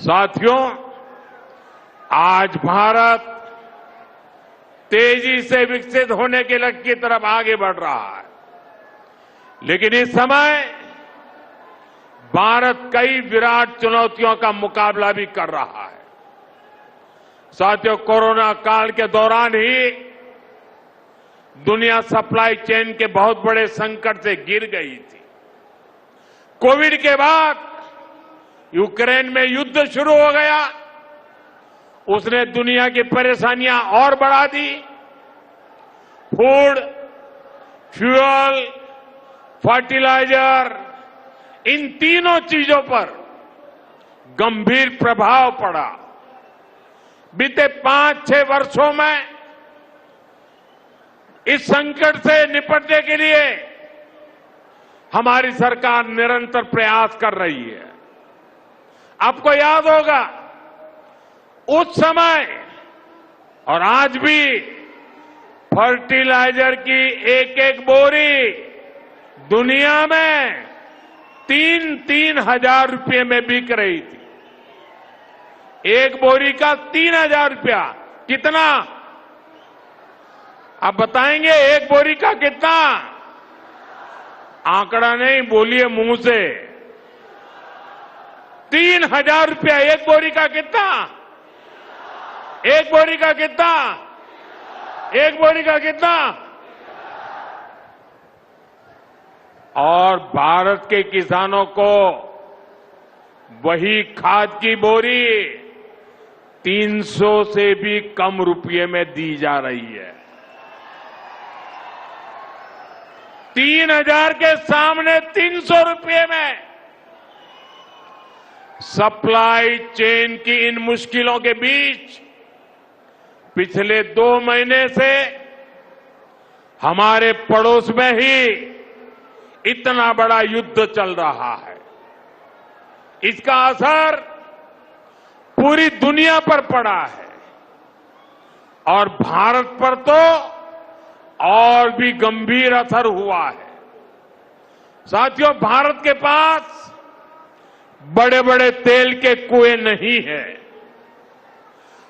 साथियों, आज भारत तेजी से विकसित होने के लक्ष्य की तरफ आगे बढ़ रहा है, लेकिन इस समय भारत कई विराट चुनौतियों का मुकाबला भी कर रहा है। साथियों, कोरोना काल के दौरान ही दुनिया सप्लाई चेन के बहुत बड़े संकट से गिर गई थी। कोविड के बाद यूक्रेन में युद्ध शुरू हो गया, उसने दुनिया की परेशानियां और बढ़ा दी। फूड, फ्यूल, फर्टिलाइजर, इन तीनों चीजों पर गंभीर प्रभाव पड़ा। बीते 5-6 वर्षों में इस संकट से निपटने के लिए हमारी सरकार निरंतर प्रयास कर रही है। आपको याद होगा, उस समय और आज भी फर्टिलाइजर की एक बोरी दुनिया में 3-3 हजार रुपये में बिक रही थी। एक बोरी का 3,000 रुपया। कितना? आप बताएंगे एक बोरी का कितना? आंकड़ा नहीं, बोलिए मुंह से। 3,000 रुपया एक बोरी का। कितना? एक बोरी का कितना? एक बोरी का कितना? और भारत के किसानों को वही खाद की बोरी 300 से भी कम रुपये में दी जा रही है। 3,000 के सामने 300 रुपये में। सप्लाई चेन की इन मुश्किलों के बीच पिछले 2 महीने से हमारे पड़ोस में ही इतना बड़ा युद्ध चल रहा है। इसका असर पूरी दुनिया पर पड़ा है और भारत पर तो और भी गंभीर असर हुआ है। साथियों, भारत के पास बड़े बड़े तेल के कुएं नहीं है।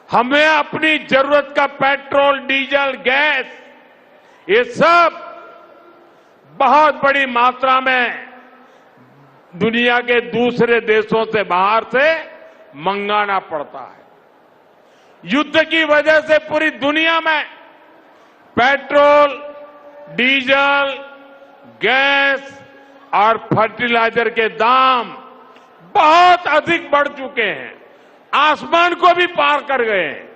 हमें अपनी जरूरत का पेट्रोल, डीजल, गैस, ये सब बहुत बड़ी मात्रा में दुनिया के दूसरे देशों से, बाहर से मंगाना पड़ता है। युद्ध की वजह से पूरी दुनिया में पेट्रोल, डीजल, गैस और फर्टिलाइजर के दाम बहुत अधिक बढ़ चुके हैं, आसमान को भी पार कर गए हैं।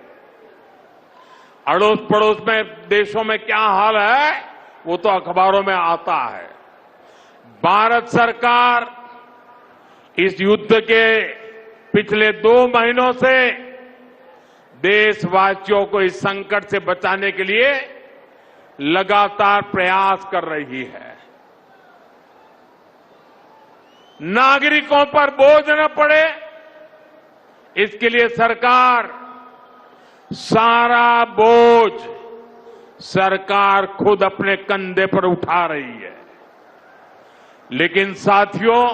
अड़ोस पड़ोस में देशों में क्या हाल है वो तो अखबारों में आता है। भारत सरकार इस युद्ध के पिछले 2 महीनों से देशवासियों को इस संकट से बचाने के लिए लगातार प्रयास कर रही है। नागरिकों पर बोझ न पड़े, इसके लिए सरकार सारा बोझ सरकार खुद अपने कंधे पर उठा रही है। लेकिन साथियों,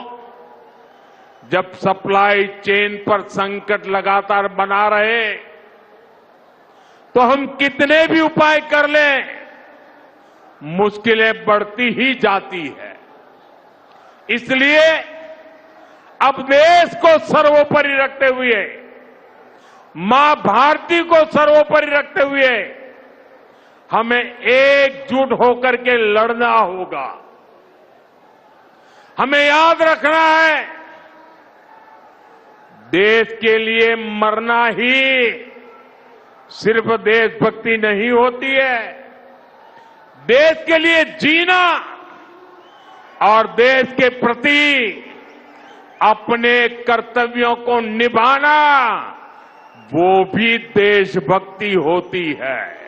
जब सप्लाई चेन पर संकट लगातार बना रहे तो हम कितने भी उपाय कर लें, मुश्किलें बढ़ती ही जाती है। इसलिए अब देश को सर्वोपरि रखते हुए, मां भारती को सर्वोपरि रखते हुए हमें एकजुट होकर के लड़ना होगा। हमें याद रखना है, देश के लिए मरना ही सिर्फ देशभक्ति नहीं होती है। देश के लिए जीना और देश के प्रति अपने कर्तव्यों को निभाना, वो भी देशभक्ति होती है।